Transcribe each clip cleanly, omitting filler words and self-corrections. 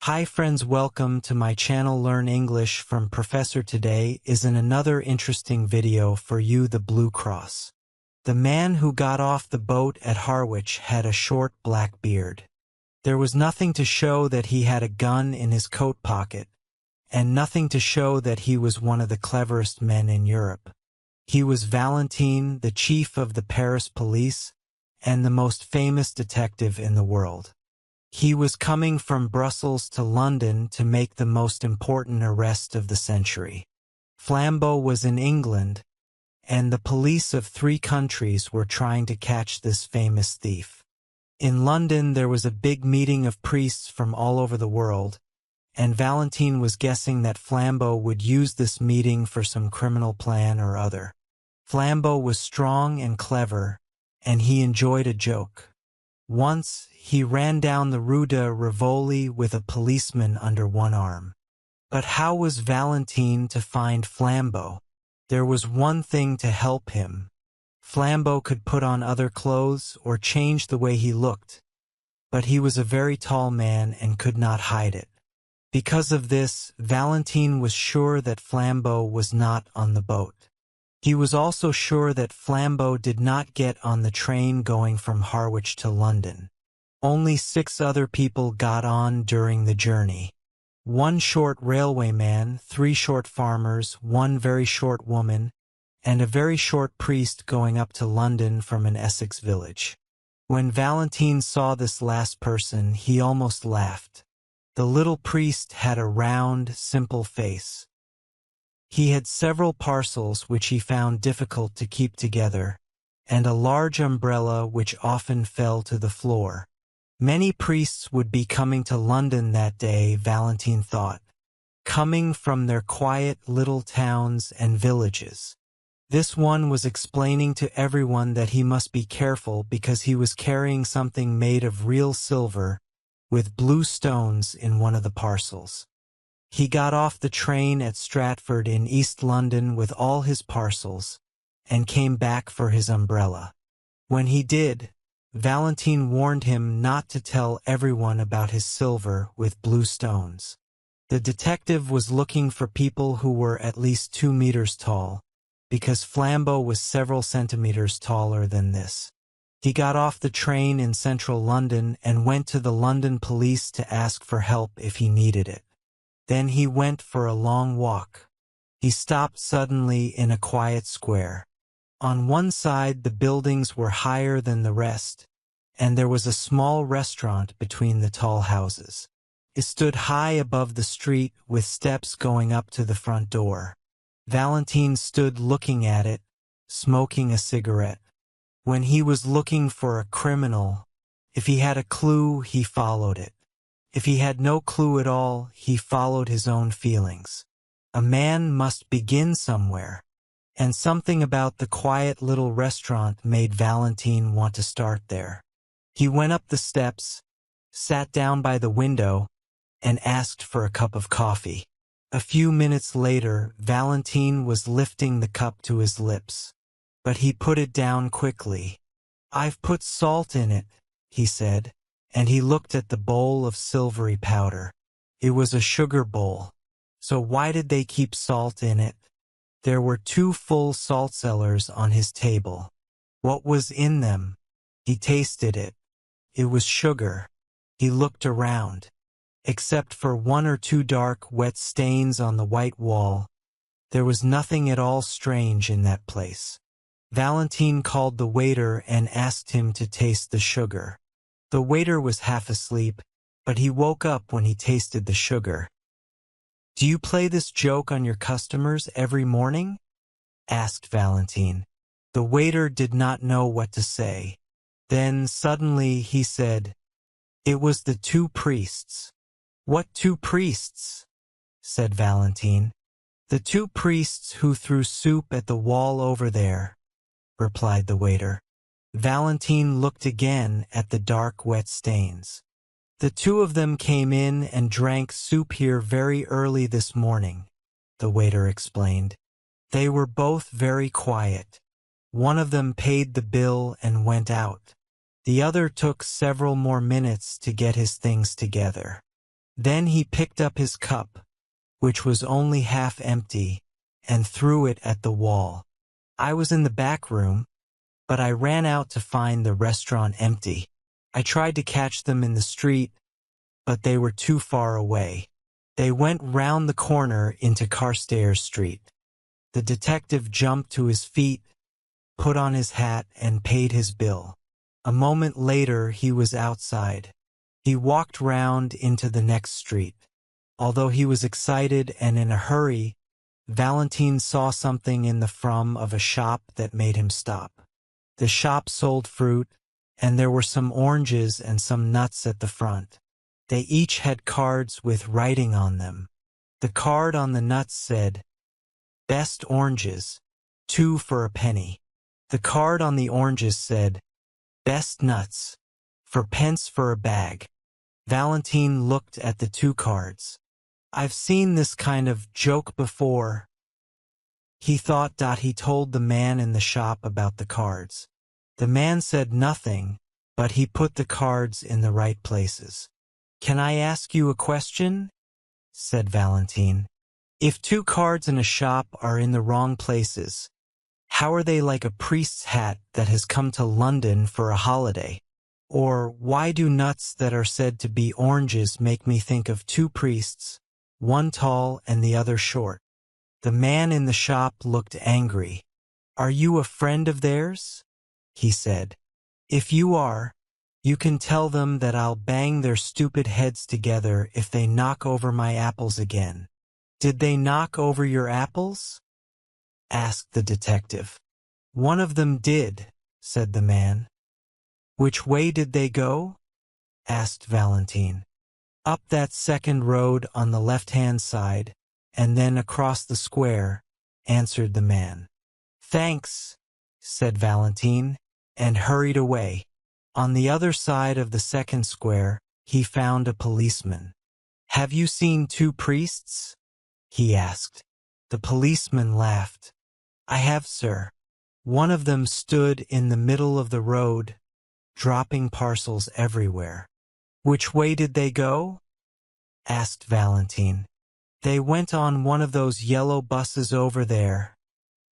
Hi friends, welcome to my channel Learn English from Professor. Today is another interesting video for you, the Blue Cross. The man who got off the boat at Harwich had a short black beard. There was nothing to show that he had a gun in his coat pocket, and nothing to show that he was one of the cleverest men in Europe. He was Valentine, the chief of the Paris police, and the most famous detective in the world. He was coming from Brussels to London to make the most important arrest of the century. Flambeau was in England, and the police of 3 countries were trying to catch this famous thief. In London there was a big meeting of priests from all over the world, and Valentine was guessing that Flambeau would use this meeting for some criminal plan or other. Flambeau was strong and clever, and he enjoyed a joke. Once, he ran down the Rue de Rivoli with a policeman under one arm. But how was Valentine to find Flambeau? There was one thing to help him. Flambeau could put on other clothes or change the way he looked, but he was a very tall man and could not hide it. Because of this, Valentine was sure that Flambeau was not on the boat. He was also sure that Flambeau did not get on the train going from Harwich to London. Only 6 other people got on during the journey. 1 short railwayman, 3 short farmers, 1 very short woman, and a very short priest going up to London from an Essex village. When Valentine saw this last person, he almost laughed. The little priest had a round, simple face. He had several parcels which he found difficult to keep together, and a large umbrella which often fell to the floor. Many priests would be coming to London that day, Valentine thought, coming from their quiet little towns and villages. This one was explaining to everyone that he must be careful because he was carrying something made of real silver with blue stones in one of the parcels. He got off the train at Stratford in East London with all his parcels, and came back for his umbrella. When he did, Valentine warned him not to tell everyone about his silver with blue stones. The detective was looking for people who were at least 2 meters tall, because Flambeau was several centimeters taller than this. He got off the train in central London and went to the London police to ask for help if he needed it. Then he went for a long walk. He stopped suddenly in a quiet square. On one side the buildings were higher than the rest, and there was a small restaurant between the tall houses. It stood high above the street with steps going up to the front door. Valentine stood looking at it, smoking a cigarette. When he was looking for a criminal, if he had a clue, he followed it. If he had no clue at all, he followed his own feelings. A man must begin somewhere, and something about the quiet little restaurant made Valentine want to start there. He went up the steps, sat down by the window, and asked for a cup of coffee. A few minutes later, Valentine was lifting the cup to his lips, but he put it down quickly. "I've put salt in it," he said. And he looked at the bowl of silvery powder. It was a sugar bowl. So why did they keep salt in it? There were 2 full salt cellars on his table. What was in them? He tasted it. It was sugar. He looked around. Except for 1 or 2 dark, wet stains on the white wall, there was nothing at all strange in that place. Valentine called the waiter and asked him to taste the sugar. The waiter was half asleep, but he woke up when he tasted the sugar. "Do you play this joke on your customers every morning?" asked Valentine. The waiter did not know what to say. Then suddenly he said, "It was the 2 priests." "What 2 priests?" said Valentine. "The 2 priests who threw soup at the wall over there," replied the waiter. Valentine looked again at the dark, wet stains. "The 2 of them came in and drank soup here very early this morning," the waiter explained. "They were both very quiet. One of them paid the bill and went out. The other took several more minutes to get his things together." Then he picked up his cup, which was only half empty, and threw it at the wall. I was in the back room, but I ran out to find the restaurant empty. I tried to catch them in the street, but they were too far away. They went round the corner into Carstairs Street. The detective jumped to his feet, put on his hat, and paid his bill. A moment later he was outside. He walked round into the next street. Although he was excited and in a hurry, Valentine saw something in the front of a shop that made him stop. The shop sold fruit, and there were some oranges and some nuts at the front. They each had cards with writing on them. The card on the nuts said, "Best oranges, 2 for a penny." The card on the oranges said, "Best nuts, 4 pence for a bag." Valentine looked at the 2 cards. "I've seen this kind of joke before," he thought. He told the man in the shop about the cards. The man said nothing, but he put the cards in the right places. "Can I ask you a question?" said Valentine. "If 2 cards in a shop are in the wrong places, how are they like a priest's hat that has come to London for a holiday? Or why do nuts that are said to be oranges make me think of 2 priests, one tall and the other short?" The man in the shop looked angry. "Are you a friend of theirs?" he said. "If you are, you can tell them that I'll bang their stupid heads together if they knock over my apples again." "Did they knock over your apples?" asked the detective. "One of them did," said the man. "Which way did they go?" asked Valentine. "Up that second road on the left-hand side, and then across the square," answered the man. "Thanks," said Valentine, and hurried away. On the other side of the second square, he found a policeman. "Have you seen 2 priests?" he asked. The policeman laughed. "I have, sir. One of them stood in the middle of the road, dropping parcels everywhere." "Which way did they go?" asked Valentine. "They went on one of those yellow buses over there,"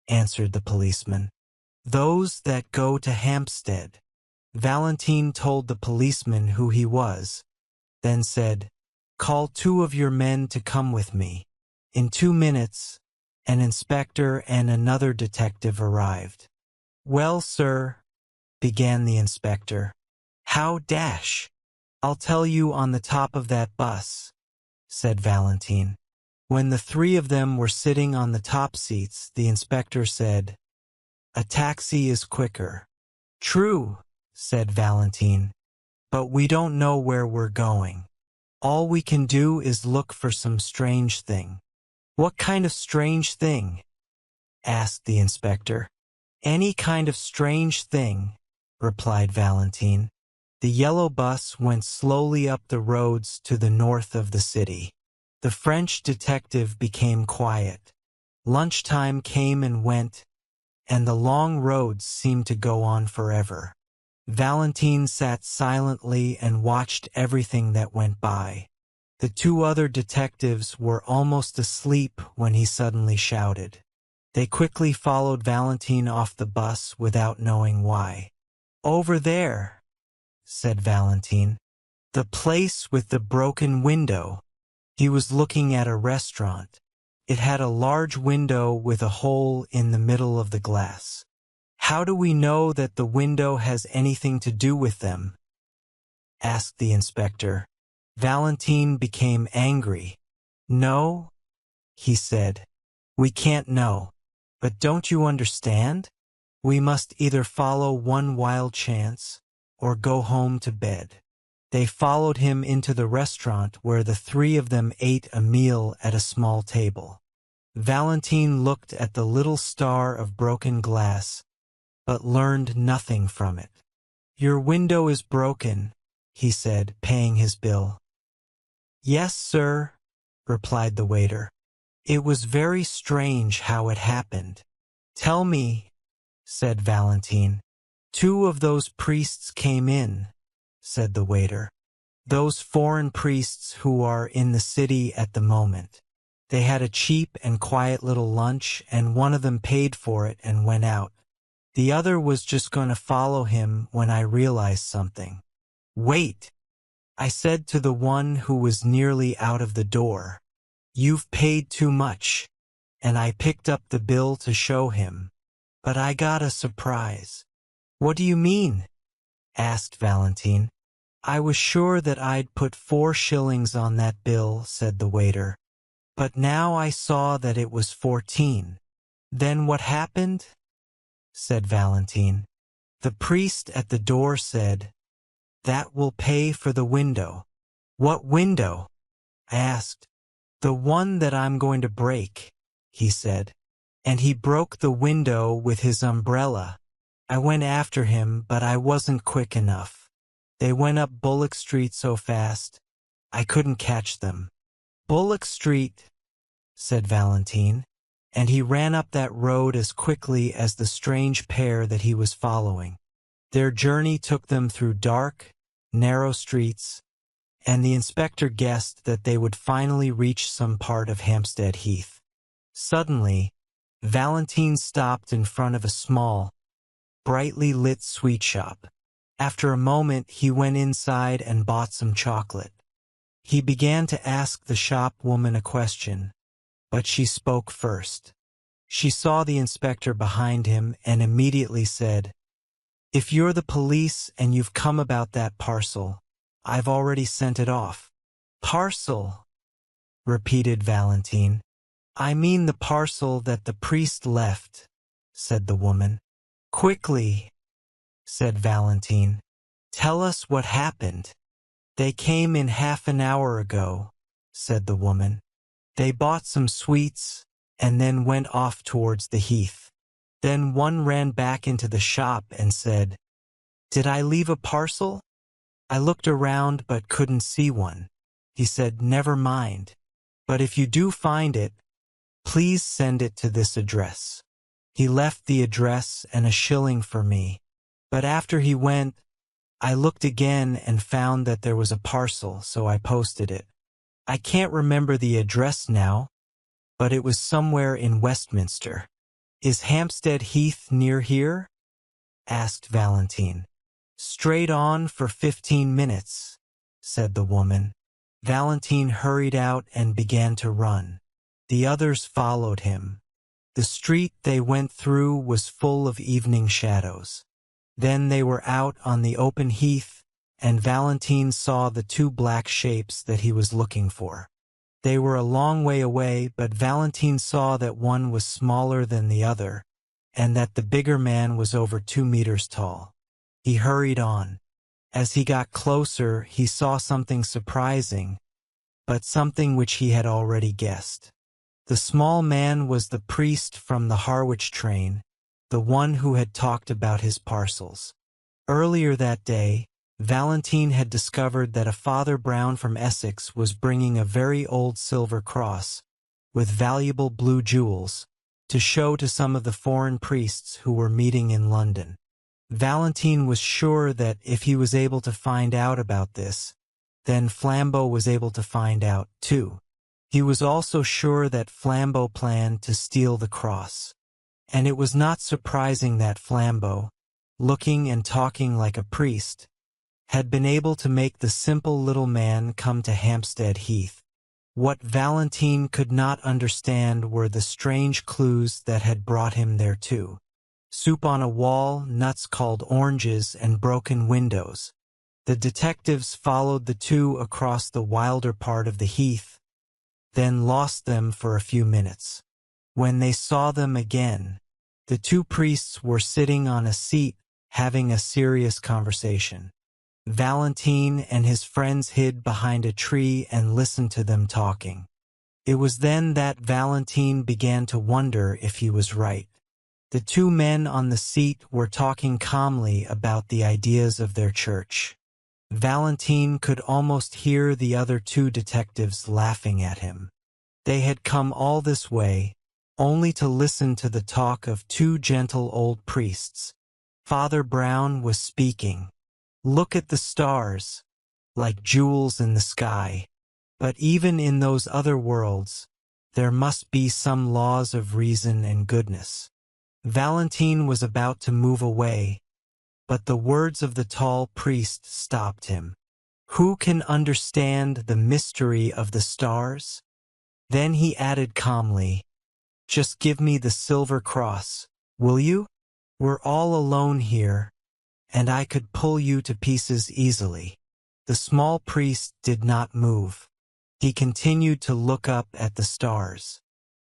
answered the policeman. "Those that go to Hampstead." Valentine told the policeman who he was, then said, "Call 2 of your men to come with me." In 2 minutes, an inspector and another detective arrived. "Well, sir," began the inspector. "How dash? I'll tell you on the top of that bus," said Valentine. When the 3 of them were sitting on the top seats, the inspector said, "A taxi is quicker." "True," said Valentine, "but we don't know where we're going. All we can do is look for some strange thing." "What kind of strange thing?" asked the inspector. "Any kind of strange thing," replied Valentine. The yellow bus went slowly up the roads to the north of the city. The French detective became quiet. Lunchtime came and went, and the long roads seemed to go on forever. Valentine sat silently and watched everything that went by. The 2 other detectives were almost asleep when he suddenly shouted. They quickly followed Valentine off the bus without knowing why. "Over there," said Valentine. "The place with the broken window." He was looking at a restaurant. It had a large window with a hole in the middle of the glass. "How do we know that the window has anything to do with them?" asked the inspector. Valentine became angry. "No," he said. "We can't know. But don't you understand? We must either follow one wild chance or go home to bed." They followed him into the restaurant where the 3 of them ate a meal at a small table. Valentine looked at the little star of broken glass, but learned nothing from it. "Your window is broken," he said, paying his bill. "Yes, sir," replied the waiter. "It was very strange how it happened." "Tell me," said Valentine. "2 of those priests came in," said the waiter. Those foreign priests who are in the city at the moment. They had a cheap and quiet little lunch, and one of them paid for it and went out. The other was just going to follow him when I realized something. Wait, I said to the one who was nearly out of the door. You've paid too much. And I picked up the bill to show him. But I got a surprise. What do you mean? Asked Valentine. I was sure that I'd put 4 shillings on that bill, said the waiter. But now I saw that it was 14. Then what happened? Said Valentine. The priest at the door said, That will pay for the window. What window? I asked. The one that I'm going to break, he said. And he broke the window with his umbrella. I went after him, but I wasn't quick enough. They went up Bullock Street so fast, I couldn't catch them. Bullock Street, said Valentine, and he ran up that road as quickly as the strange pair that he was following. Their journey took them through dark, narrow streets, and the inspector guessed that they would finally reach some part of Hampstead Heath. Suddenly, Valentine stopped in front of a small, brightly lit sweet shop. After a moment, he went inside and bought some chocolate. He began to ask the shop woman a question, but she spoke first. She saw the inspector behind him and immediately said, If you're the police and you've come about that parcel, I've already sent it off. Parcel, repeated Valentine. I mean the parcel that the priest left, said the woman. Quickly, said Valentine. Tell us what happened. They came in half an hour ago, said the woman. They bought some sweets and then went off towards the heath. Then one ran back into the shop and said, Did I leave a parcel? I looked around but couldn't see one. He said, Never mind. But if you do find it, please send it to this address. He left the address and a shilling for me. But after he went, I looked again and found that there was a parcel, so I posted it. I can't remember the address now, but it was somewhere in Westminster. Is Hampstead Heath near here? Asked Valentine. Straight on for 15 minutes, said the woman. Valentine hurried out and began to run. The others followed him. The street they went through was full of evening shadows. Then they were out on the open heath, and Valentine saw the 2 black shapes that he was looking for. They were a long way away, but Valentine saw that one was smaller than the other, and that the bigger man was over 2 meters tall. He hurried on. As he got closer, he saw something surprising, but something which he had already guessed. The small man was the priest from the Harwich train, the one who had talked about his parcels. Earlier that day, Valentine had discovered that a Father Brown from Essex was bringing a very old silver cross, with valuable blue jewels, to show to some of the foreign priests who were meeting in London. Valentine was sure that if he was able to find out about this, then Flambeau was able to find out too. He was also sure that Flambeau planned to steal the cross. And it was not surprising that Flambeau, looking and talking like a priest, had been able to make the simple little man come to Hampstead Heath. What Valentine could not understand were the strange clues that had brought him there too. Soup on a wall, nuts called oranges, and broken windows. The detectives followed the 2 across the wilder part of the heath, then lost them for a few minutes. When they saw them again, the 2 priests were sitting on a seat having a serious conversation. Valentine and his friends hid behind a tree and listened to them talking. It was then that Valentine began to wonder if he was right. The 2 men on the seat were talking calmly about the ideas of their church. Valentine could almost hear the other 2 detectives laughing at him. They had come all this way, only to listen to the talk of 2 gentle old priests. Father Brown was speaking. Look at the stars. like jewels in the sky. But even in those other worlds, there must be some laws of reason and goodness. Valentine was about to move away, but the words of the tall priest stopped him. Who can understand the mystery of the stars? Then he added calmly, just give me the silver cross, will you? We're all alone here, and I could pull you to pieces easily. The small priest did not move. He continued to look up at the stars.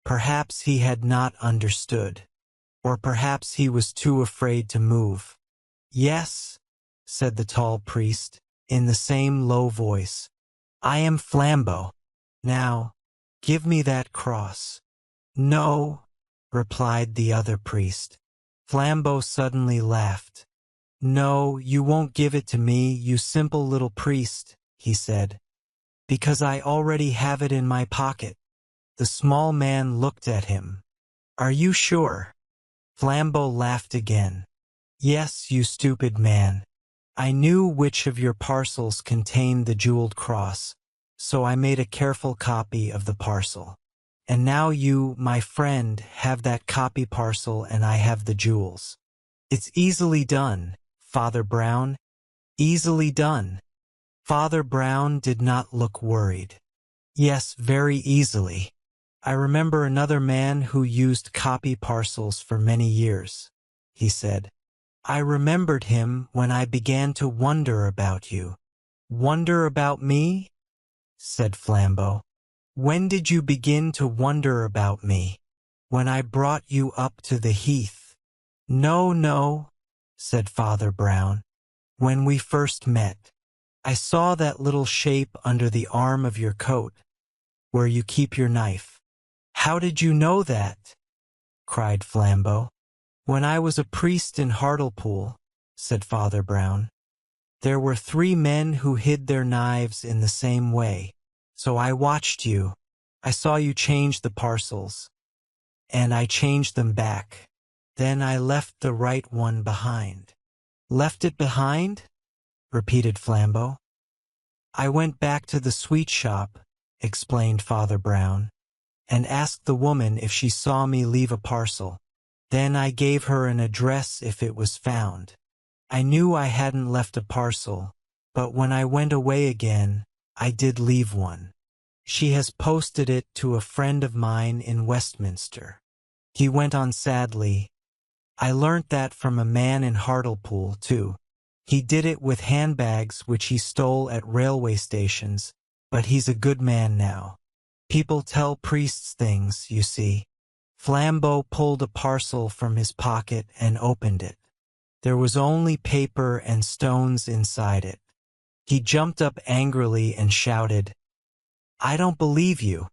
Perhaps he had not understood, or perhaps he was too afraid to move. Yes, said the tall priest, in the same low voice. I am Flambeau. Now, give me that cross. No, replied the other priest. Flambeau suddenly laughed. No, you won't give it to me, you simple little priest, he said, because I already have it in my pocket. The small man looked at him. Are you sure? Flambeau laughed again. Yes, you stupid man. I knew which of your parcels contained the jeweled cross, so I made a careful copy of the parcel. And now you, my friend, have that copy parcel and I have the jewels. It's easily done, Father Brown. Easily done. Father Brown did not look worried. Yes, very easily. I remember another man who used copy parcels for many years, he said. I remembered him when I began to wonder about you. Wonder about me? Said Flambeau. When did you begin to wonder about me? When I brought you up to the heath? No, said Father Brown. When we first met, I saw that little shape under the arm of your coat, where you keep your knife. How did you know that? Cried Flambeau. When I was a priest in Hartlepool, said Father Brown, there were 3 men who hid their knives in the same way. So I watched you. I saw you change the parcels, and I changed them back. Then I left the right one behind. Left it behind? Repeated Flambeau. I went back to the sweet shop, explained Father Brown, and asked the woman if she saw me leave a parcel. Then I gave her an address if it was found. I knew I hadn't left a parcel, but when I went away again, I did leave one. She has posted it to a friend of mine in Westminster. He went on sadly. I learnt that from a man in Hartlepool, too. He did it with handbags which he stole at railway stations, but he's a good man now. People tell priests things, you see. Flambeau pulled a parcel from his pocket and opened it. There was only paper and stones inside it. He jumped up angrily and shouted, I don't believe you.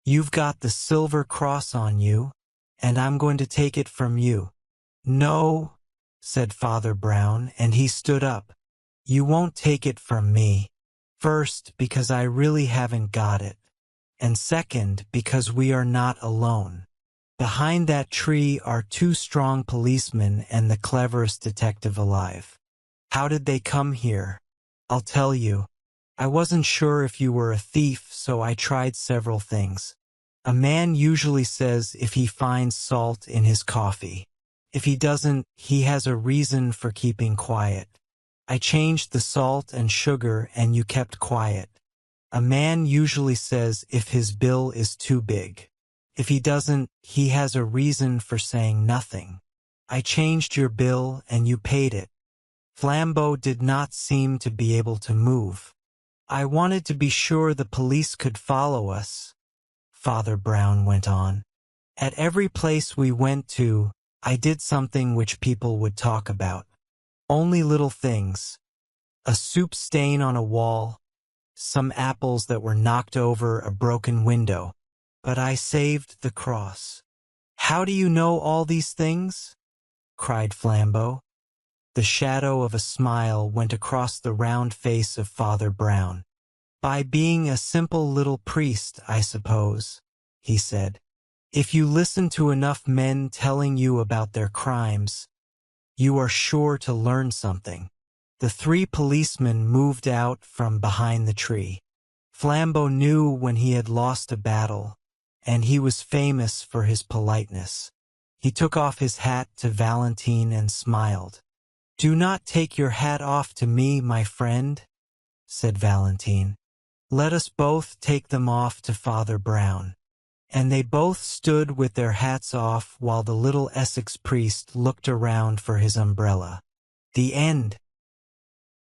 You've got the silver cross on you, and I'm going to take it from you. No, said Father Brown, and he stood up. You won't take it from me. First, because I really haven't got it. And second, because we are not alone. Behind that tree are 2 strong policemen and the cleverest detective alive. How did they come here? I'll tell you. I wasn't sure if you were a thief, so I tried several things. A man usually says if he finds salt in his coffee. If he doesn't, he has a reason for keeping quiet. I changed the salt and sugar and you kept quiet. A man usually says if his bill is too big. If he doesn't, he has a reason for saying nothing. I changed your bill and you paid it. Flambeau did not seem to be able to move. I wanted to be sure the police could follow us, Father Brown went on. At every place we went to, I did something which people would talk about. Only little things. A soup stain on a wall, some apples that were knocked over a broken window. But I saved the cross. How do you know all these things? Cried Flambeau. The shadow of a smile went across the round face of Father Brown. By being a simple little priest, I suppose, he said. If you listen to enough men telling you about their crimes, you are sure to learn something. The three policemen moved out from behind the tree. Flambeau knew when he had lost a battle, and he was famous for his politeness. He took off his hat to Valentine and smiled. "Do not take your hat off to me, my friend," said Valentine. "Let us both take them off to Father Brown." And they both stood with their hats off while the little Essex priest looked around for his umbrella. The end.